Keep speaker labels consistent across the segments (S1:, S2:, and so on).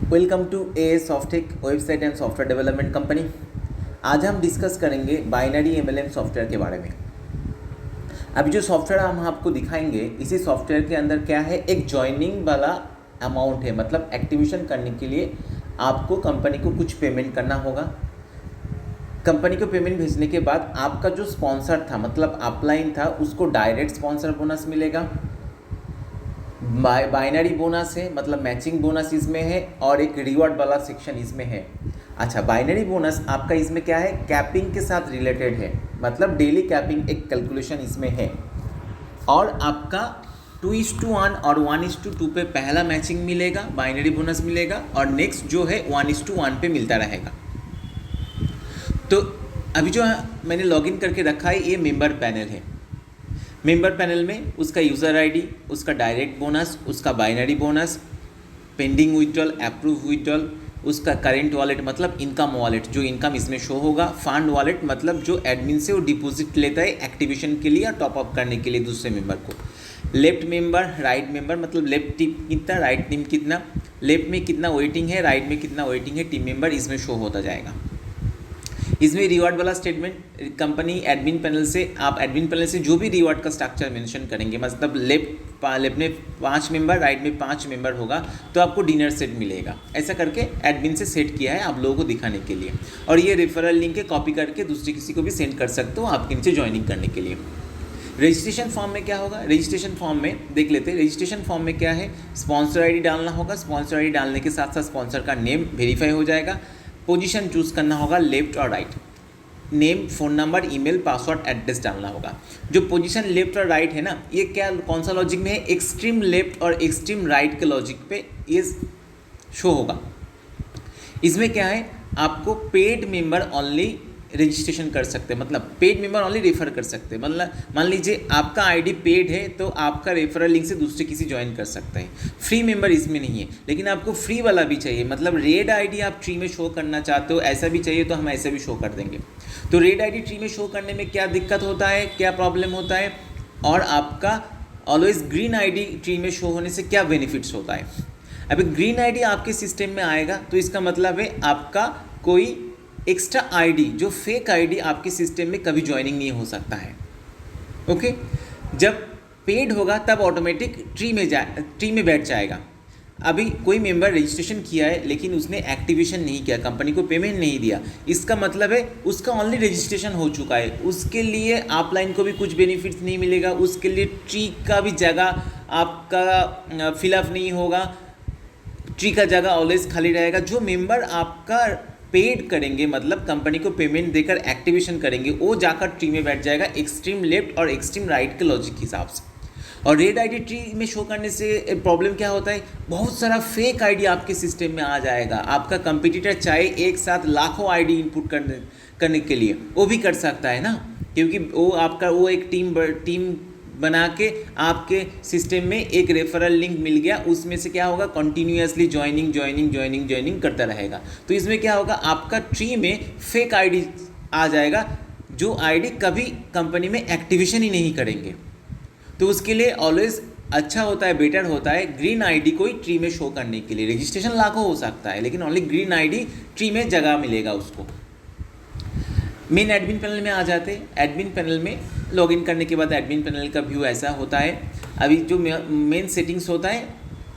S1: Welcome to a Softech website and software development company. आज हम discuss करेंगे बाइनरी एमएलएम सॉफ्टवेयर के बारे में। अभी जो सॉफ्टवेयर हम आपको दिखाएंगे, इसी सॉफ्टवेयर के अंदर क्या है, एक जॉइनिंग वाला अमाउंट है। मतलब एक्टिवेशन करने के लिए आपको कंपनी को कुछ पेमेंट करना होगा। कंपनी को पेमेंट भेजने के बाद आपका जो स्पॉन्सर था, मतलब अपलाइन था, उसको डायरेक्ट स्पॉन्सर बोनस मिलेगा। बाइनरी बोनस है, मतलब मैचिंग बोनस इसमें है, और एक रिवॉर्ड वाला सेक्शन इसमें है। अच्छा, बाइनरी बोनस आपका इसमें क्या है, कैपिंग के साथ रिलेटेड है। मतलब डेली कैपिंग एक कैलकुलेशन इसमें है। और आपका 2:1 और 1:2 पे पहला मैचिंग मिलेगा, बाइनरी बोनस मिलेगा, और नेक्स्ट जो है 1:1 पे मिलता रहेगा। तो अभी जो मैंने लॉगिन करके रखा है, ये मेंबर पैनल है। मेंबर पैनल में उसका यूज़र आईडी, उसका डायरेक्ट बोनस, उसका binary bonus, pending withdrawal, approve withdrawal, उसका करेंट वॉलेट मतलब इनकम वॉलेट, जो इनकम इसमें शो होगा, फंड वॉलेट मतलब जो एडमिन से वो डिपॉजिट लेता है एक्टिवेशन के लिए या टॉपअप करने के लिए दूसरे मेंबर को, लेफ्ट मेंबर, राइट मेंबर मतलब लेफ्ट टीम कितना, राइट टीम कितना, लेफ्ट में कितना वेटिंग है, राइट में कितना वेटिंग है, टीम मेंबर इसमें शो होता जाएगा। इसमें रिवॉर्ड वाला स्टेटमेंट कंपनी एडमिन पैनल से, आप एडमिन पैनल से जो भी रिवॉर्ड का स्ट्रक्चर मेंशन करेंगे, मतलब लेफ्ट में 5 मेंबर, राइट में 5 मेंबर होगा, तो आपको डिनर सेट मिलेगा। ऐसा करके एडमिन से सेट किया है आप लोगों को दिखाने के लिए। और ये रेफरल लिंक है, कॉपी करके दूसरे किसी को भी सेंड कर सकते हो आपके नीचे ज्वाइनिंग करने के लिए। रजिस्ट्रेशन फॉर्म में क्या होगा, रजिस्ट्रेशन फॉर्म में देख लेते हैं। रजिस्ट्रेशन फॉर्म में क्या है, स्पॉन्सर आईडी डालना होगा। स्पॉन्सर आईडी डालने के साथ साथ स्पॉन्सर का नेम वेरीफाई हो जाएगा। पोजीशन चूज़ करना होगा, लेफ्ट और right. Name, phone number, email, password, address डालना होगा। जो पोजीशन लेफ्ट और राइट है ना, ये क्या कौन सा लॉजिक में है, एक्सट्रीम लेफ्ट और एक्सट्रीम राइट के लॉजिक पे ये शो होगा। इसमें क्या है, आपको पेड मेंबर ओनली रजिस्ट्रेशन कर सकते हैं, मतलब पेड मेंबर ओनली रेफर कर सकते हैं। मतलब मान लीजिए आपका आईडी पेड है तो आपका रेफरल लिंक से दूसरे किसी ज्वाइन कर सकते हैं। फ्री मेंबर इसमें नहीं है, लेकिन आपको फ्री वाला भी चाहिए, मतलब रेड आईडी आप ट्री में शो करना चाहते हो, ऐसा भी चाहिए तो हम ऐसे भी शो कर देंगे। तो रेड आईडी ट्री में शो करने में क्या दिक्कत होता है, क्या प्रॉब्लम होता है, और आपका ऑलवेज ग्रीन आईडी ट्री में शो होने से क्या बेनिफिट्स होता है। अभी ग्रीन आईडी आपके सिस्टम में आएगा तो इसका मतलब है आपका कोई एक्स्ट्रा आईडी, जो फेक आईडी आपके सिस्टम में कभी ज्वाइनिंग नहीं हो सकता है। ओके, जब पेड होगा तब ऑटोमेटिक ट्री में बैठ जाएगा। अभी कोई मेंबर रजिस्ट्रेशन किया है लेकिन उसने एक्टिवेशन नहीं किया, कंपनी को पेमेंट नहीं दिया, इसका मतलब है उसका ऑनली रजिस्ट्रेशन हो चुका है, उसके लिए अपलाइन को भी कुछ बेनिफिट्स नहीं मिलेगा, उसके लिए ट्री का भी जगह आपका फिलअप नहीं होगा, ट्री का जगह ऑलवेज खाली रहेगा। जो मेंबर आपका पेड करेंगे, मतलब कंपनी को पेमेंट देकर एक्टिवेशन करेंगे, वो जाकर ट्री में बैठ जाएगा एक्सट्रीम लेफ्ट और एक्सट्रीम राइट के लॉजिक के हिसाब से। और रेड आईडी ट्री में शो करने से प्रॉब्लम क्या होता है, बहुत सारा फेक आईडी आपके सिस्टम में आ जाएगा। आपका कंपटीटर चाहे एक साथ लाखों आईडी इनपुट करने के लिए वो भी कर सकता है ना, क्योंकि वो आपका वो एक टीम बना के आपके सिस्टम में एक रेफरल लिंक मिल गया, उसमें से क्या होगा, कंटिन्यूअसली ज्वाइनिंग करता रहेगा। तो इसमें क्या होगा, आपका ट्री में फेक आईडी आ जाएगा, जो आईडी कभी कंपनी में एक्टिवेशन ही नहीं करेंगे। तो उसके लिए ऑलवेज अच्छा होता है, बेटर होता है ग्रीन आईडी कोई ट्री में शो करने के लिए। रजिस्ट्रेशन लाखों हो सकता है लेकिन ओनली ग्रीन आईडी ट्री में जगह मिलेगा उसको। मेन एडमिन पैनल में आ जाते हैं। एडमिन पैनल में लॉगिन करने के बाद एडमिन पैनल का व्यू ऐसा होता है। अभी जो मेन सेटिंग्स होता है,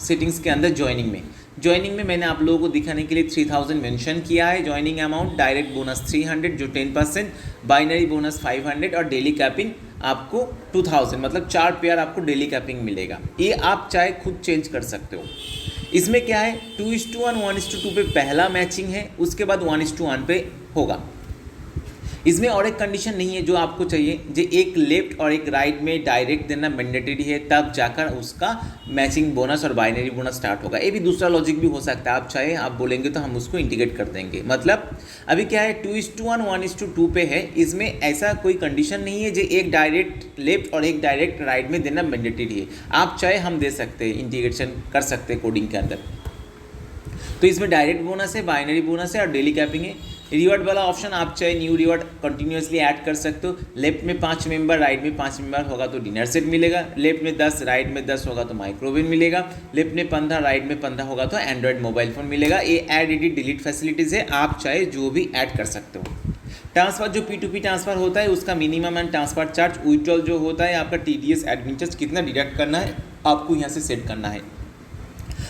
S1: सेटिंग्स के अंदर ज्वाइनिंग में मैंने आप लोगों को दिखाने के लिए 3000 मेंशन किया है ज्वाइनिंग अमाउंट, डायरेक्ट बोनस 300 जो 10%, बाइनरी बोनस 500 और डेली कैपिंग आपको 2000, मतलब 4 पेयर आपको डेली कैपिंग मिलेगा। ये आप चाहे खुद चेंज कर सकते हो। इसमें क्या है, 2:1 1:2 पे पहला मैचिंग है, उसके बाद 1:1 पे होगा। इसमें और एक कंडीशन नहीं है जो आपको चाहिए, जो एक लेफ्ट और एक राइट में डायरेक्ट देना मैंडेटरी है, तब जाकर उसका मैचिंग बोनस और बाइनरी बोनस स्टार्ट होगा। ये भी दूसरा लॉजिक भी हो सकता है, आप चाहे आप बोलेंगे तो हम उसको इंटीग्रेट कर देंगे। मतलब अभी क्या है, 2:1 1:2 पे है, इसमें ऐसा कोई कंडीशन नहीं है जो एक डायरेक्ट लेफ्ट और एक डायरेक्ट राइट में देना मैंडेटरी है। आप चाहे हम दे सकते हैं, इंटीग्रेशन कर सकते हैं कोडिंग के अंदर। तो इसमें डायरेक्ट बोनस है, बाइनरी बोनस है और डेली कैपिंग है। रिवॉर्ड वाला ऑप्शन आप चाहे न्यू रिवॉर्ड कंटिन्यूसली ऐड कर सकते हो। लेफ्ट में 5 मेंबर, राइट में 5 मेंबर होगा तो डिनर सेट मिलेगा। लेफ्ट में 10, राइट में 10 होगा तो माइक्रोवेव मिलेगा। लेफ्ट में 15, राइट में 15 होगा तो एंड्रॉयड मोबाइल फ़ोन मिलेगा। ये ऐड एडिट डिलीट फैसिलिटीज़ है, आप चाहे जो भी ऐड कर सकते हो। ट्रांसफ़र जो P2P ट्रांसफ़र होता है उसका minimum and transfer charge, withdrawal जो होता है आपका TDS एडमिन चार्ज कितना डिडक्ट करना है आपको यहाँ से सेट करना है।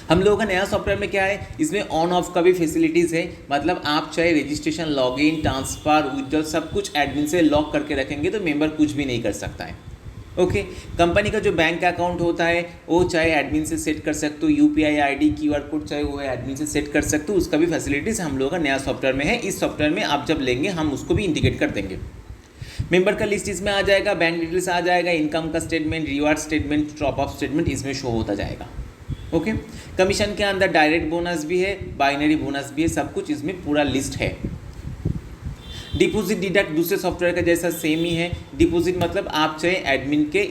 S1: हम लोगों का नया सॉफ्टवेयर में क्या है, इसमें ऑन ऑफ का भी फैसिलिटीज़ है। मतलब आप चाहे रजिस्ट्रेशन, लॉगिन, ट्रांसफ़र, विड्रॉल सब कुछ एडमिन से लॉक करके रखेंगे तो मेंबर कुछ भी नहीं कर सकता है। ओके, कंपनी का जो बैंक अकाउंट होता है वो चाहे एडमिन से सेट कर सकते हो। UPI ID, QR कोड चाहे वो एडमिन से सेट कर सकते हो, उसका भी फैसिलिटीज़ हम लोगों का नया सॉफ्टवेयर में है। इस सॉफ्टवेयर में आप जब लेंगे हम उसको भी इंटीग्रेट कर देंगे। मेंबर का लिस्ट इसमें आ जाएगा, बैंक डिटेल्स आ जाएगा, इनकम का statement, reward statement, top up statement इसमें शो होता जाएगा। ओके, कमीशन के अंदर डायरेक्ट बोनस भी है, बाइनरी बोनस भी है, सब कुछ इसमें पूरा लिस्ट है। डिपॉजिट डिडक्ट दूसरे सॉफ्टवेयर का जैसा सेम ही है। डिपॉजिट मतलब आप चाहे एडमिन के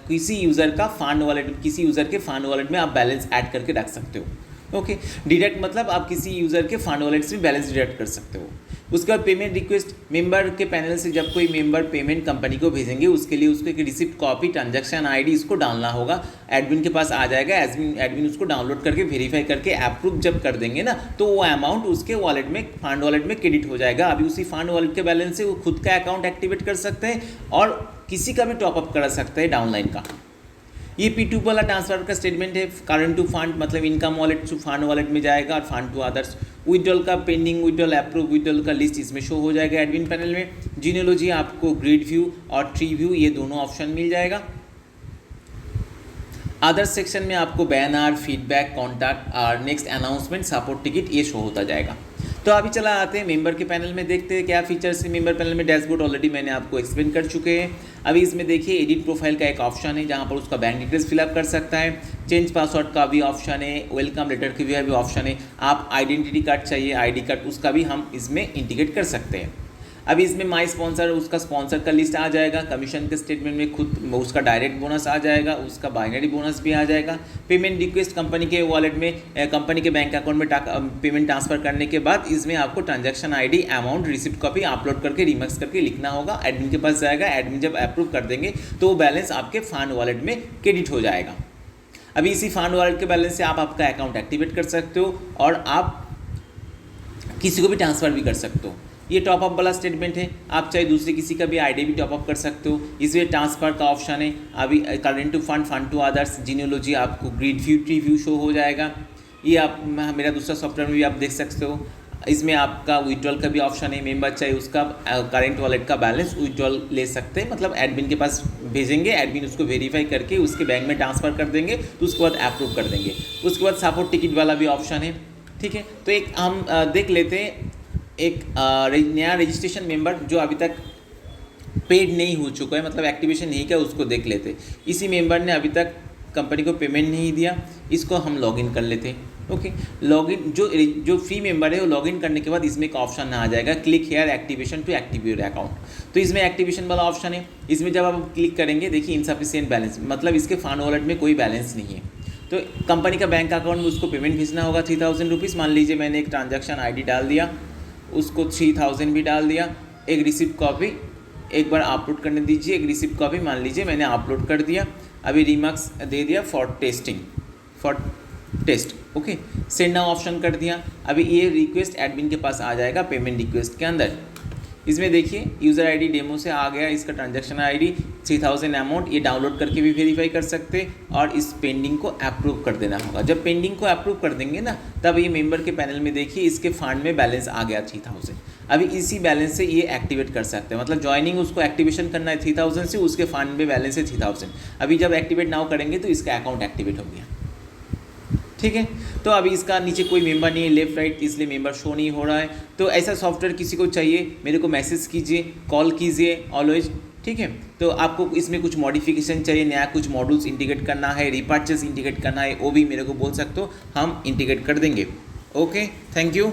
S1: किसी यूज़र का फंड वॉलेट, किसी यूज़र के फंड वॉलेट में आप बैलेंस ऐड करके रख सकते हो। ओके, डिडक्ट मतलब आप किसी यूज़र के फंड वॉलेट से बैलेंस डिडक्ट कर सकते हो। उसके बाद पेमेंट रिक्वेस्ट, मेंबर के पैनल से जब कोई मेंबर पेमेंट कंपनी को भेजेंगे उसके लिए उसको एक रिसिप्ट कॉपी, ट्रांजैक्शन ID इसको डालना होगा, एडमिन के पास आ जाएगा। एडमिन उसको डाउनलोड करके वेरीफाई करके अप्रूव जब कर देंगे ना तो वो अमाउंट उसके वॉलेट में, फंड वॉलेट में क्रेडिट हो जाएगा। अभी उसी फंड वॉलेट के बैलेंस से वो खुद का अकाउंट एक्टिवेट कर सकते हैं और किसी का भी टॉपअप करा सकते हैं डाउनलाइन का। ये P2 वाला ट्रांसफर का स्टेटमेंट है। करंट टू फंड मतलब income wallet to fund wallet में जाएगा और फंड टू अदर्स। विड्रॉल का पेंडिंग विड्रॉल, अप्रूव विड्रॉल का लिस्ट इसमें शो हो जाएगा एडमिन पैनल में। जीनियोलॉजी आपको ग्रिड व्यू और ट्री व्यू ये दोनों ऑप्शन मिल जाएगा। अदर सेक्शन में आपको बैनर, फीडबैक, कॉन्टैक्ट और नेक्स्ट अनाउंसमेंट, सपोर्ट टिकट ये शो होता जाएगा। तो अभी चला आते हैं मेंबर के पैनल में, देखते हैं क्या फीचर्स है मेंबर पैनल में। डैशबोर्ड ऑलरेडी मैंने आपको एक्सप्लेन कर चुके हैं। अभी इसमें देखिए एडिट प्रोफाइल का एक ऑप्शन है जहां पर उसका बैंक डिटेल्स फिलअप कर सकता है। चेंज पासवर्ड का भी ऑप्शन है, वेलकम लेटर की भी ऑप्शन है। आप आइडेंटिटी कार्ड चाहिए, ID कार्ड, उसका भी हम इसमें इंटीग्रेट कर सकते हैं। अभी इसमें माई स्पॉन्सर, उसका स्पॉन्सर का लिस्ट आ जाएगा। कमीशन के स्टेटमेंट में खुद उसका डायरेक्ट बोनस आ जाएगा, उसका बाइनरी बोनस भी आ जाएगा। पेमेंट रिक्वेस्ट कंपनी के वॉलेट में, कंपनी के बैंक अकाउंट में पेमेंट ट्रांसफर करने के बाद इसमें आपको transaction ID, amount, receipt copy upload करके रिमिक्स करके लिखना होगा। एडमिन के पास जाएगा, एडमिन जब अप्रूव कर देंगे तो वो बैलेंस आपके फंड वॉलेट में क्रेडिट हो जाएगा। अभी इसी फंड वॉलेट के बैलेंस से आप आपका अकाउंट एक्टिवेट कर सकते हो और आप किसी को भी ट्रांसफ़र भी कर सकते हो। ये टॉपअप वाला स्टेटमेंट है, आप चाहे दूसरे किसी का भी ID भी टॉपअप कर सकते हो। इसमें ट्रांसफ़र का ऑप्शन है। अभी current to fund, fund to others, genealogy आपको grid view, tree view show हो जाएगा। ये आप मेरा दूसरा सॉफ्टवेयर में भी आप देख सकते हो। इसमें आपका विड्रॉल का भी ऑप्शन है। मेंबर चाहे उसका करंट वॉलेट का बैलेंस विड्रॉल ले सकते हैं, मतलब एडमिन के पास भेजेंगे, एडमिन उसको वेरीफाई करके उसके बैंक में ट्रांसफ़र कर देंगे तो उसके बाद अप्रूव कर देंगे। उसके बाद सपोर्ट टिकट वाला भी ऑप्शन है। ठीक है, तो एक हम देख लेते हैं एक नया रजिस्ट्रेशन मेंबर जो अभी तक पेड नहीं हो चुका है, मतलब एक्टिवेशन नहीं किया, उसको देख लेते। इसी मेंबर ने अभी तक कंपनी को पेमेंट नहीं दिया, इसको हम लॉगिन कर लेते हैं। ओके, लॉगिन जो फ्री मेंबर है वो लॉगिन करने के बाद इसमें एक ऑप्शन आ जाएगा, click here activation to active your account. तो इसमें एक्टिवेशन वाला ऑप्शन है। इसमें जब आप क्लिक करेंगे देखिए इनसफिशिएंट बैलेंस, मतलब इसके फंड वॉलेट में कोई बैलेंस नहीं है। तो कंपनी का बैंक अकाउंट में उसको पेमेंट भेजना होगा 3000 रुपीज़। मान लीजिए मैंने एक ट्रांजैक्शन ID डाल दिया, उसको 3000 भी डाल दिया। एक रिसिप्ट कॉपी एक बार अपलोड करने दीजिए, एक रिसिप्ट कॉपी मान लीजिए मैंने अपलोड कर दिया। अभी रिमार्क्स दे दिया for test. Okay, send now option कर दिया। अभी ये रिक्वेस्ट एडमिन के पास आ जाएगा पेमेंट रिक्वेस्ट के अंदर। इसमें देखिए यूज़र ID डेमो से आ गया, इसका ट्रांजैक्शन ID 3000 अमाउंट, ये डाउनलोड करके भी वेरीफाई कर सकते हैं और इस पेंडिंग को अप्रूव कर देना होगा। जब पेंडिंग को अप्रूव कर देंगे ना तब ये मेंबर के पैनल में देखिए इसके फंड में बैलेंस आ गया 3000। अभी इसी बैलेंस से ये एक्टिवेट कर सकते हैं, मतलब ज्वाइनिंग उसको एक्टिवेशन करना है 3000 से, उसके फंड में बैलेंस है 3000। अभी जब एक्टिवेट नाउ करेंगे तो इसका अकाउंट एक्टिवेट हो गया। ठीक है, तो अभी इसका नीचे कोई मेंबर नहीं है, लेफ्ट राइट, इसलिए मेंबर शो नहीं हो रहा है। तो ऐसा सॉफ्टवेयर किसी को चाहिए मेरे को मैसेज कीजिए, कॉल कीजिए ऑलवेज। ठीक है, तो आपको इसमें कुछ मॉडिफिकेशन चाहिए, नया कुछ मॉड्यूल्स इंटीग्रेट करना है, रिपर्चेस इंटीग्रेट करना है, वो भी मेरे को बोल सकते हो, हम इंटीग्रेट कर देंगे। Okay, thank you.